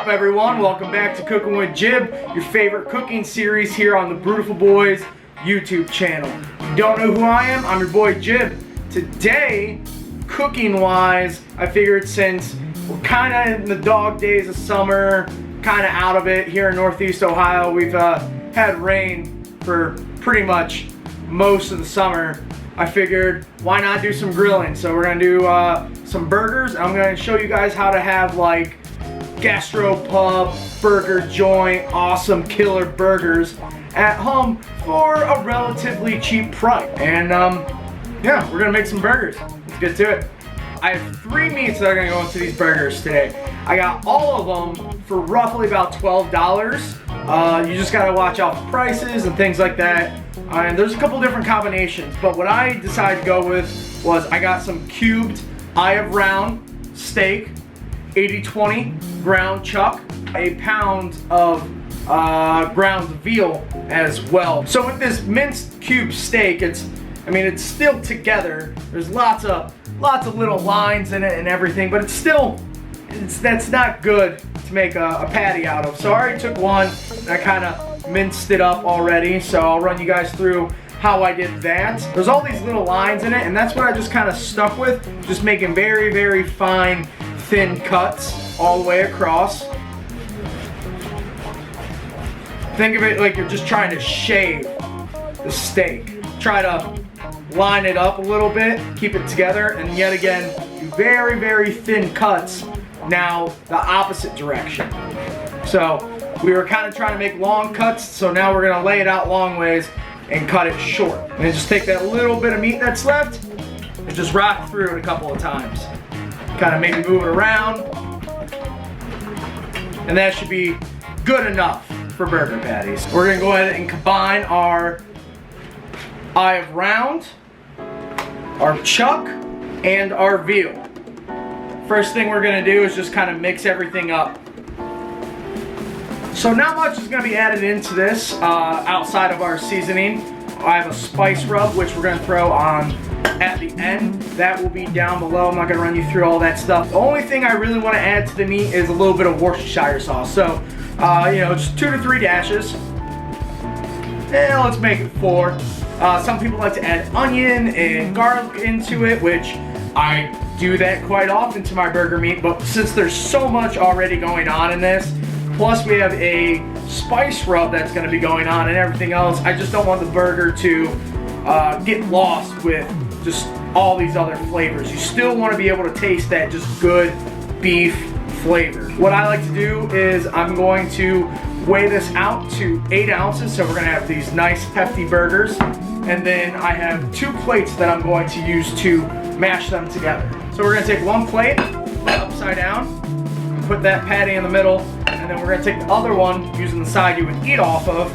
everyone? Welcome back to Cooking with Jib, your favorite cooking series here on the Brewtiful Boys YouTube channel. If you don't know who I am, I'm your boy Jib. Today, cooking wise, I figured since we're kind of in the dog days of summer, kind of out of it here in Northeast Ohio, we've had rain for pretty much most of the summer. I figured why not do some grilling. So we're gonna do some burgers. I'm gonna show you guys how to have like gastropub, burger joint, awesome killer burgers at home for a relatively cheap price. And yeah, we're gonna make some burgers. Let's get to it. I have 3 meats that are gonna go into these burgers today. I got all of them for roughly about $12. You just gotta watch out for prices and things like that. And there's a couple different combinations, but what I decided to go with was I got some cubed eye of round steak, 80/20 ground chuck, a pound of ground veal as well. So with this minced cube steak, it's still together. There's lots of little lines in it and everything, but that's not good to make a patty out of. So I already took one and I kind of minced it up already, so I'll run you guys through how I did that. There's all these little lines in it, and that's what I just kind of stuck with, just making very, very fine, thin cuts all the way across. Think of it like you're just trying to shave the steak. Try to line it up a little bit, keep it together, and yet again, do very, very thin cuts, now the opposite direction. So we were kind of trying to make long cuts, so now we're gonna lay it out long ways and cut it short. And then just take that little bit of meat that's left and just rock through it a couple of times. Kind of maybe move it around. And that should be good enough for burger patties. We're gonna go ahead and combine our eye of round, our chuck, and our veal. First thing we're gonna do is just kind of mix everything up. So not much is going to be added into this outside of our seasoning. I have a spice rub, which we're going to throw on at the end. That will be down below. I'm not going to run you through all that stuff. The only thing I really want to add to the meat is a little bit of Worcestershire sauce. So, just 2 to 3 dashes. And let's make it 4. Some people like to add onion and garlic into it, which I do that quite often to my burger meat. But since there's so much already going on in this, plus we have a spice rub that's going to be going on and everything else, I just don't want the burger to get lost with just all these other flavors. You still want to be able to taste that just good beef flavor. What I like to do is I'm going to weigh this out to 8 ounces. So we're going to have these nice hefty burgers. And then I have 2 plates that I'm going to use to mash them together. So we're going to take 1 plate upside down, put that patty in the middle, and then we're going to take the other one, using the side you would eat off of,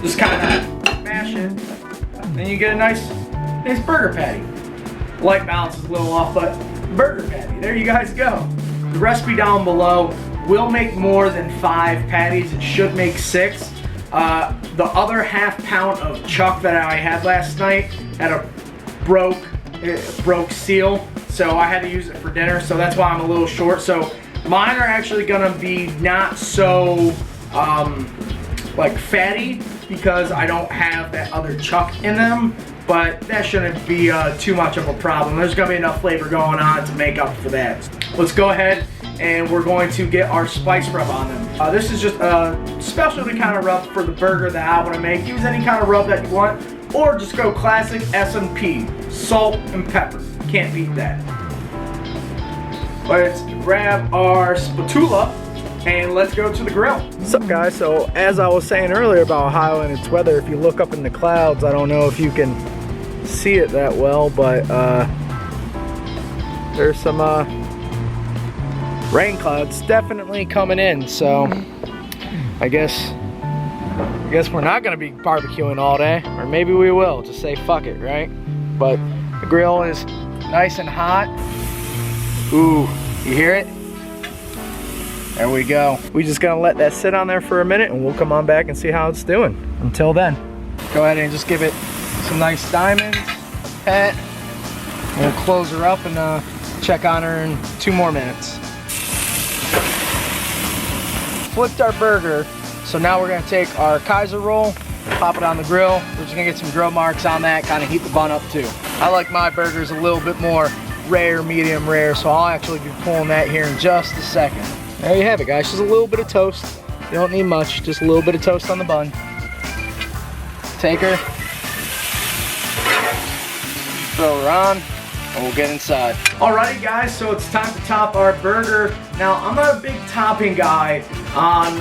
just kind of mash it, and then you get a nice burger patty. Light balance is a little off, but burger patty, there you guys go. The recipe down below will make more than 5 patties. It should make 6. The other ½ pound of chuck that I had last night had a broke seal, so I had to use it for dinner, so that's why I'm a little short. So mine are actually gonna be not so like fatty because I don't have that other chuck in them, but that shouldn't be too much of a problem. There's gonna be enough flavor going on to make up for that. Let's go ahead and we're going to get our spice rub on them. This is just a specialty kind of rub for the burger that I want to make. Use any kind of rub that you want, or just go classic S&P, salt and pepper. Can't beat that. Let's grab our spatula and let's go to the grill. What's up, guys? So as I was saying earlier about Ohio and its weather, if you look up in the clouds, I don't know if you can see it that well, but there's some rain clouds definitely coming in. So I guess we're not gonna be barbecuing all day, or maybe we will. Just say fuck it, right? But the grill is nice and hot. Ooh, you hear it? There we go. We just gonna let that sit on there for a minute and we'll come on back and see how it's doing. Until then, go ahead and just give it some nice diamonds, pat. We'll close her up and check on her in 2 more minutes. flipped our burger. So now we're gonna take our Kaiser roll, pop it on the grill. We're just gonna get some grill marks on that, kind of heat the bun up too. I like my burgers a little bit more rare, medium rare, so I'll actually be pulling that here in just a second. There you have it, guys. Just a little bit of toast. You don't need much, just a little bit of toast on the bun. Take her, throw her on, and we'll get inside. Alrighty guys, so it's time to top our burger. Now, I'm not a big topping guy on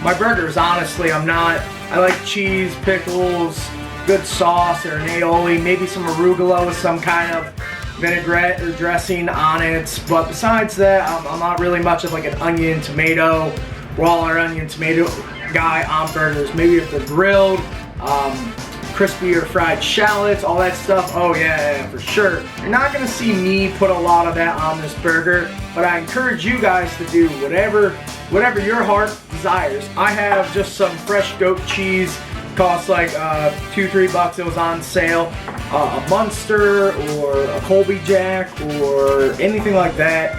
my burgers, honestly. I'm not. I like cheese, pickles, good sauce, or an aioli, maybe some arugula with some kind of vinaigrette or dressing on it. But besides that, I'm not really much of like an onion, tomato, raw or onion, tomato guy on burgers. Maybe if they're grilled, crispy or fried shallots, all that stuff. Oh yeah, for sure. You're not gonna see me put a lot of that on this burger, but I encourage you guys to do whatever your heart desires. I have just some fresh goat cheese, cost like $2-3. It was on sale. A Munster or a Colby Jack or anything like that.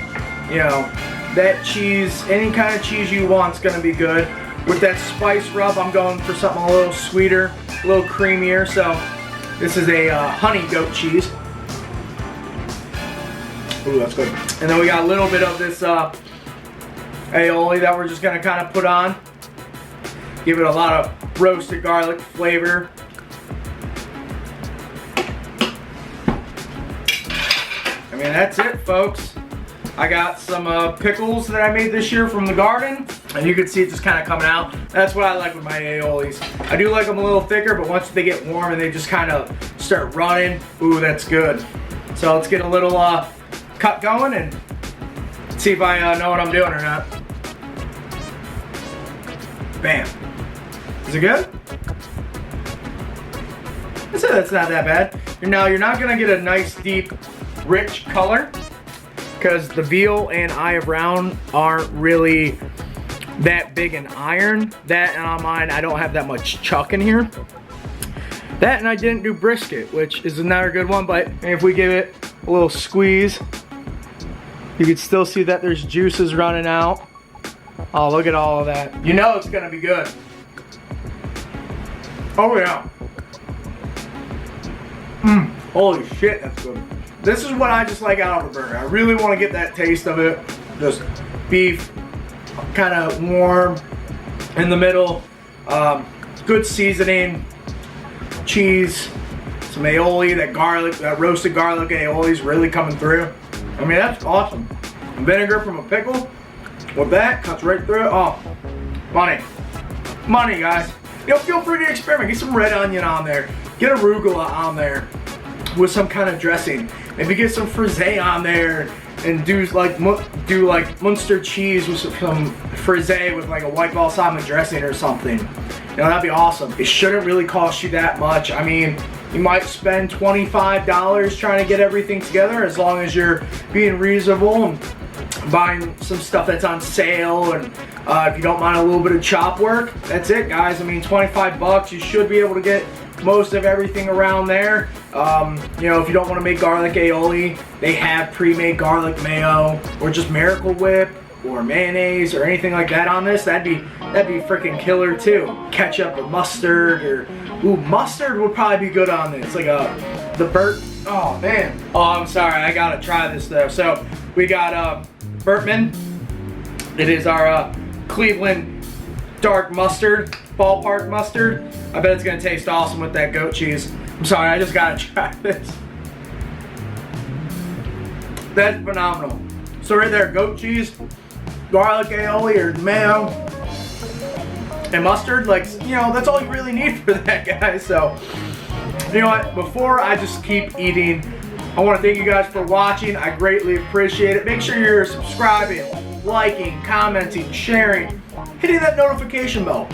You know, that cheese, any kind of cheese you want is gonna be good. With that spice rub, I'm going for something a little sweeter, a little creamier. So this is a honey goat cheese. Ooh, that's good. And then we got a little bit of this aioli that we're just gonna kind of put on. Give it a lot of roasted garlic flavor. I mean, that's it, folks. I got some pickles that I made this year from the garden, and you can see it just kind of coming out. That's what I like with my aiolis. I do like them a little thicker, but once they get warm and they just kind of start running, ooh, that's good. So let's get a little cut going and see if I know what I'm doing or not. Bam. Is it good? I'd say that's not that bad. Now, you're not gonna get a nice, deep, rich color, because the veal and eye of round aren't really that big in iron. That and on mine, I don't have that much chuck in here. That and I didn't do brisket, which is another good one, but if we give it a little squeeze, you can still see that there's juices running out. Oh, look at all of that. You know it's gonna be good. Oh yeah. Holy shit, that's good. This is what I just like out of a burger. I really want to get that taste of it. Just beef, kind of warm in the middle. Good seasoning, cheese, some aioli, that garlic, that roasted garlic aioli is really coming through. I mean, that's awesome. Vinegar from a pickle with that cuts right through it. Oh, money. Money, guys. You know, feel free to experiment. Get some red onion on there. Get arugula on there with some kind of dressing. Maybe get some frisee on there and do like Munster cheese with some frisee with like a white balsamic dressing or something. You know, that'd be awesome. It shouldn't really cost you that much. I mean, you might spend $25 trying to get everything together, as long as you're being reasonable and buying some stuff that's on sale, and if you don't mind a little bit of chop work, that's it, guys. I mean, 25 bucks, you should be able to get most of everything around there. You know, if you don't want to make garlic aioli, they have pre-made garlic mayo, or just Miracle Whip, or mayonnaise, or anything like that on this. That'd be freaking killer too. Ketchup or mustard, or ooh, mustard would probably be good on this. Like the Burt. Oh man. Oh, I'm sorry. I gotta try this though. So we got Burtman. It is our Cleveland dark mustard, ballpark mustard. I bet it's gonna taste awesome with that goat cheese. I'm sorry, I just gotta try this. That's phenomenal. So right there, goat cheese, garlic aioli or mayo, and mustard. Like, you know, that's all you really need for that, guys. So, you know what? Before I just keep eating, I want to thank you guys for watching. I greatly appreciate it. Make sure you're subscribing, liking, commenting, sharing, hitting that notification bell.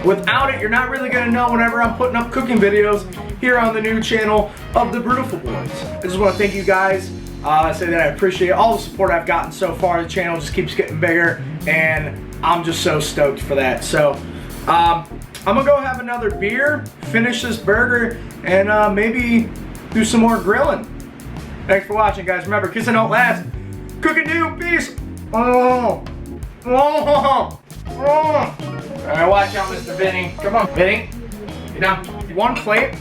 Without it, you're not really going to know whenever I'm putting up cooking videos here on the new channel of the Brewtiful Boys. I just want to thank you guys. Say that I appreciate all the support I've gotten so far. The channel just keeps getting bigger, and I'm just so stoked for that. So, I'm going to go have another beer, finish this burger, and maybe do some more grilling. Thanks for watching, guys. Remember, kiss and don't last. Cook and do. Peace. Oh. Oh. All right, watch out, Mr. Vinny. Come on, Vinny. Get down. One plate